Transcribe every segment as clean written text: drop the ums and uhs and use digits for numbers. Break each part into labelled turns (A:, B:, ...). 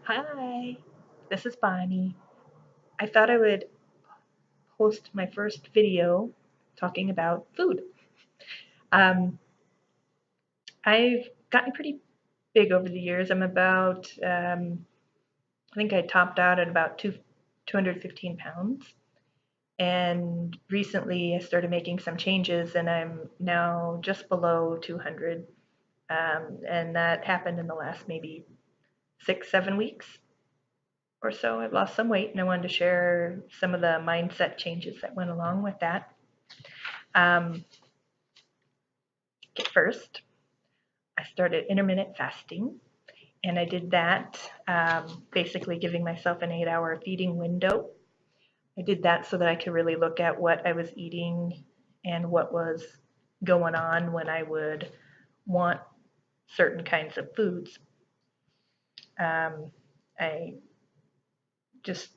A: Hi, this is Bonnie. I thought I would post my first video talking about food. Um, I've gotten pretty big over the years. I think I topped out at about 215 pounds. And recently I started making some changes and I'm now just below 200. And that happened in the last maybe 6, 7 weeks or so. I've lost some weight and I wanted to share some of the mindset changes that went along with that. Um, First, I started intermittent fasting, and I did that basically giving myself an 8-hour feeding window. I did that so that I could really look at what I was eating and what was going on when I would want certain kinds of foods. Um, I just,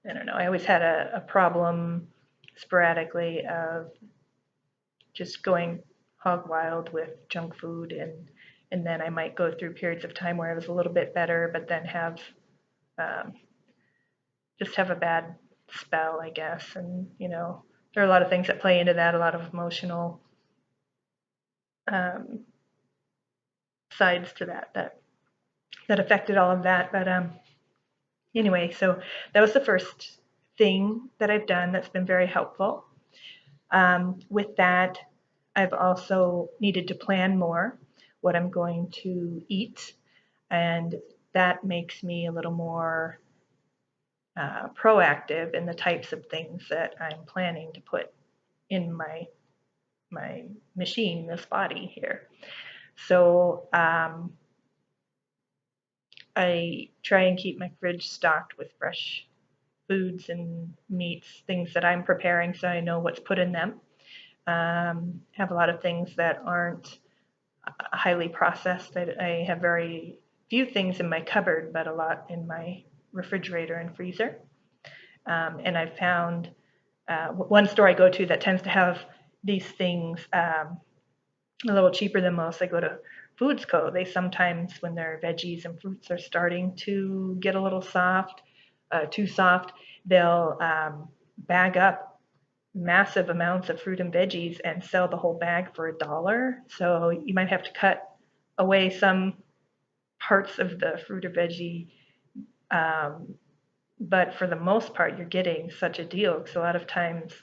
A: I don't know, I always had a problem sporadically of just going hog wild with junk food, and then I might go through periods of time where I was a little bit better, but then have um, just have a bad spell, I guess. And there are a lot of things that play into that, a lot of emotional um, sides to that affected all of that. But anyway, so that was the first thing that I've done that's been very helpful. With that, I've also needed to plan more what I'm going to eat, and that makes me a little more proactive in the types of things that I'm planning to put in my machine, this body here. So I try and keep my fridge stocked with fresh foods and meats, things that I'm preparing, so I know what's put in them. Have a lot of things that aren't highly processed. I have very few things in my cupboard, but a lot in my refrigerator and freezer. And I've found one store I go to that tends to have these things a little cheaper than most. I go to Foods Co. They sometimes, when their veggies and fruits are starting to get a little soft, too soft, they'll bag up massive amounts of fruit and veggies and sell the whole bag for $1. So you might have to cut away some parts of the fruit or veggie, um, but for the most part, you're getting such a deal because a lot of times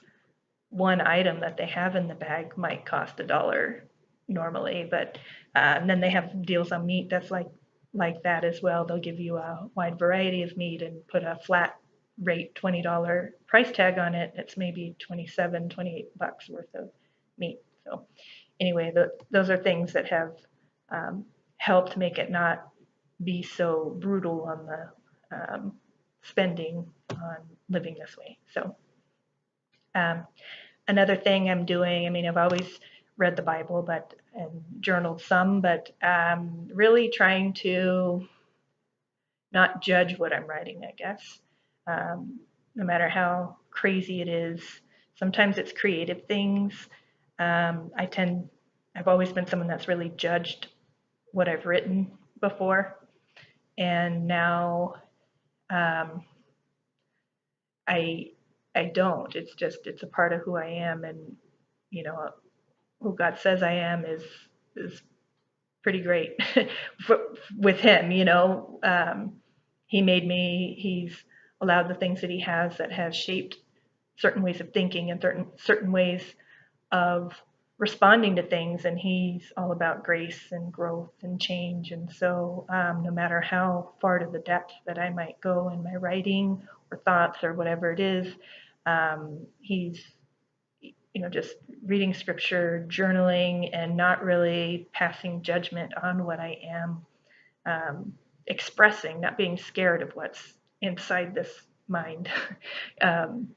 A: one item that they have in the bag might cost $1 normally, but and then they have deals on meat that's like that as well. They'll give you a wide variety of meat and put a flat rate $20 price tag on it. It's maybe 27, $28 worth of meat. So anyway, those are things that have helped make it not be so brutal on the spending on living this way. So um, another thing I'm doing, I mean, I've always read the Bible, but and journaled some, but really trying to not judge what I'm writing, I guess. No matter how crazy it is, sometimes it's creative things. I've always been someone that's really judged what I've written before, and now um, I I don't. It's a part of who I am, and you know who God says I am is pretty great with Him. He made me. He's allowed the things that He has that have shaped certain ways of thinking and certain ways of responding to things, and He's all about grace and growth and change. And so no matter how far to the depth that I might go in my writing or thoughts or whatever it is, He's just reading scripture, journaling, and not really passing judgment on what I am expressing, not being scared of what's inside this mind. um,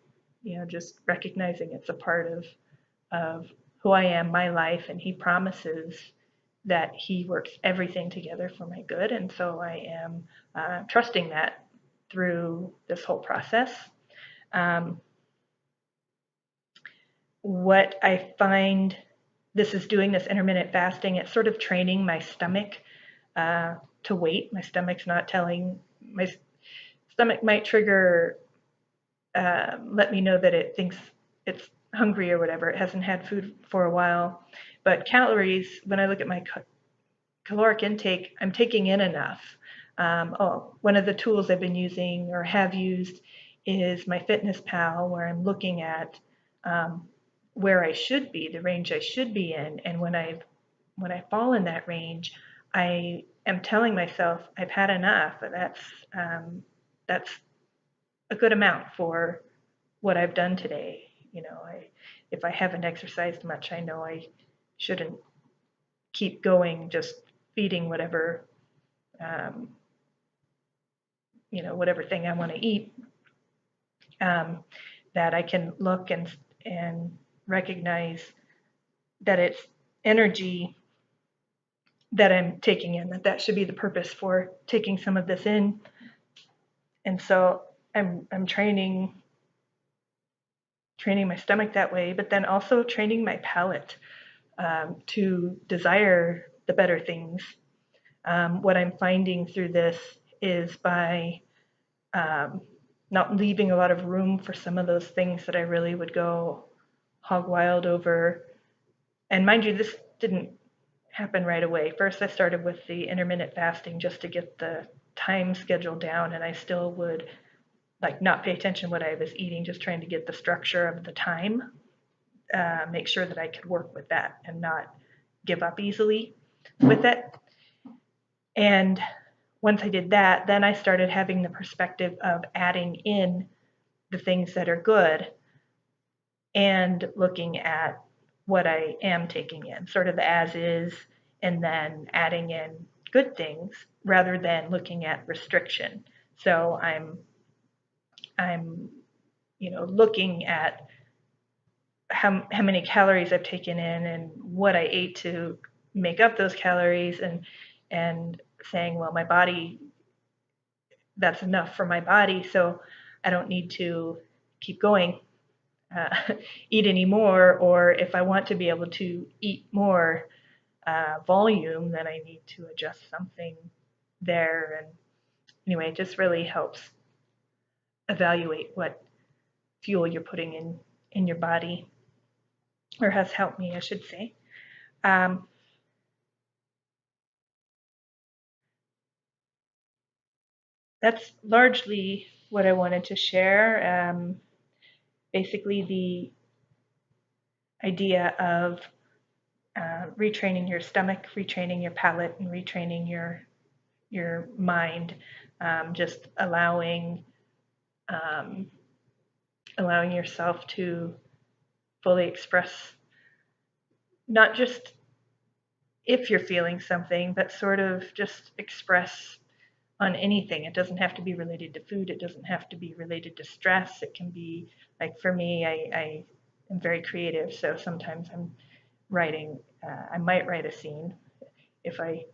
A: just recognizing it's a part of who I am, my life, and He promises that He works everything together for my good. And so I am trusting that through this whole process. Um, what I find this is doing, this intermittent fasting, it's sort of training my stomach to wait. My stomach's not telling my stomach might trigger, let me know that it thinks it's hungry or whatever. It hasn't had food for a while. But calories, when I look at my caloric intake, I'm taking in enough. One of the tools I've been using or have used is MyFitnessPal, where I'm looking at where I should be, the range I should be in, and when I fall in that range, I am telling myself I've had enough. That's a good amount for what I've done today. If I haven't exercised much, I know I shouldn't keep going, just feeding whatever, whatever thing I want to eat. That I can look and recognize that it's energy that I'm taking in, that should be the purpose for taking some of this in. And so I'm training my stomach that way, but then also training my palate to desire the better things. What I'm finding through this is by not leaving a lot of room for some of those things that I really would go hog wild over. And mind you, this didn't happen right away. First, I started with the intermittent fasting just to get the time schedule down, and I still would not pay attention to what I was eating, just trying to get the structure of the time, make sure that I could work with that and not give up easily with it. And once I did that, then I started having the perspective of adding in the things that are good and looking at what I am taking in, sort of the as is, and then adding in good things rather than looking at restriction. So I'm looking at how many calories I've taken in and what I ate to make up those calories, and saying, well, my body, that's enough for my body, so I don't need to keep going, eat any more, or if I want to be able to eat more volume, then I need to adjust something there. And anyway, it just really helps evaluate what fuel you're putting in your body, or has helped me, I should say. That's largely what I wanted to share. Basically, the idea of retraining your stomach, retraining your palate, and retraining your mind. Just allowing yourself to fully express, not just if you're feeling something, but sort of just express on anything. It doesn't have to be related to food. It doesn't have to be related to stress. It can be, like, for me, I am very creative, so sometimes I'm writing, I might write a scene if I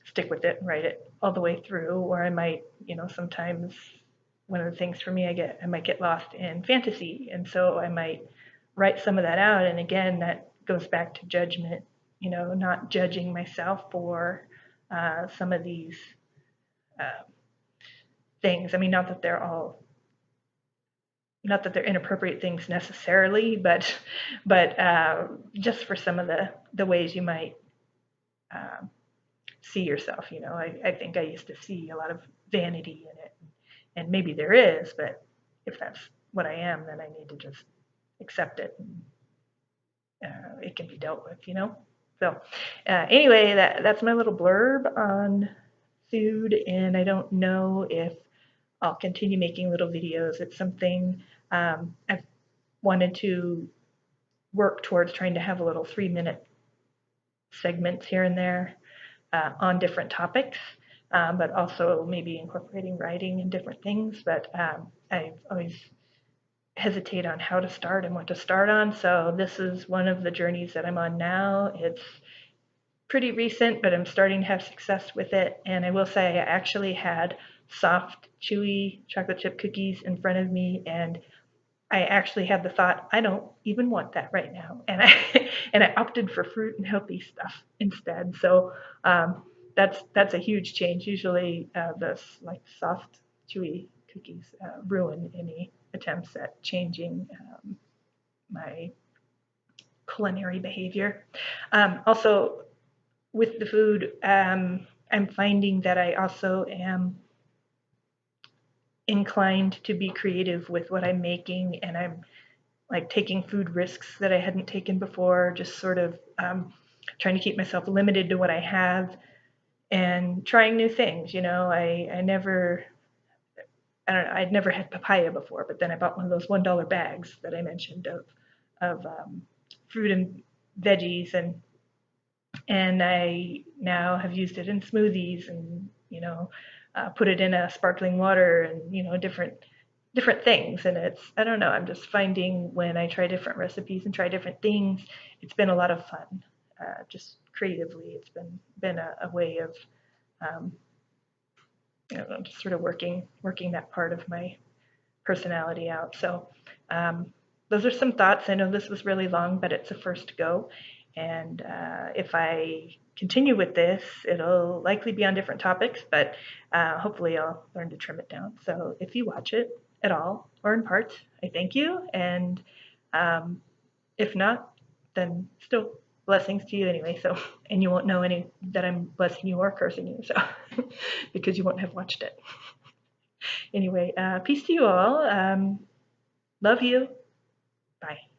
A: stick with it and write it all the way through, or I might, sometimes one of the things for me, I might get lost in fantasy, and so I might write some of that out. And again, that goes back to judgment, not judging myself for some of these things. I mean, not that they're inappropriate things necessarily, but just for some of the ways you might see yourself. I think I used to see a lot of vanity in it, and maybe there is, but if that's what I am, then I need to just accept it, and it can be dealt with. So anyway, that's my little blurb on food, and I don't know if I'll continue making little videos. It's something I've wanted to work towards, trying to have a little 3-minute segments here and there on different topics, but also maybe incorporating writing and different things. But I always hesitate on how to start and what to start on. So this is one of the journeys that I'm on now. It's pretty recent, but I'm starting to have success with it. And I will say I actually had soft, chewy chocolate chip cookies in front of me, and I actually had the thought, I don't even want that right now. And I opted for fruit and healthy stuff instead. So that's a huge change. Usually, the like soft, chewy cookies ruin any attempts at changing my culinary behavior. Also, with the food, I'm finding that I also am inclined to be creative with what I'm making, and I'm like taking food risks that I hadn't taken before, just sort of trying to keep myself limited to what I have and trying new things. You know, I never, I don't know, I'd never had papaya before, but then I bought one of those $1 bags that I mentioned of fruit and veggies, and I now have used it in smoothies, and put it in a sparkling water, and different things. And it's, I don't know, I'm just finding when I try different recipes and try different things, it's been a lot of fun. Just creatively, it's been a way of just sort of working that part of my personality out. So those are some thoughts. I know this was really long, but it's a first go. And if I continue with this, it'll likely be on different topics, but hopefully I'll learn to trim it down. So if you watch it at all or in part, I thank you. And if not, then still blessings to you anyway. So, and you won't know any that I'm blessing you or cursing you, so because you won't have watched it. Anyway, peace to you all. Love you. Bye.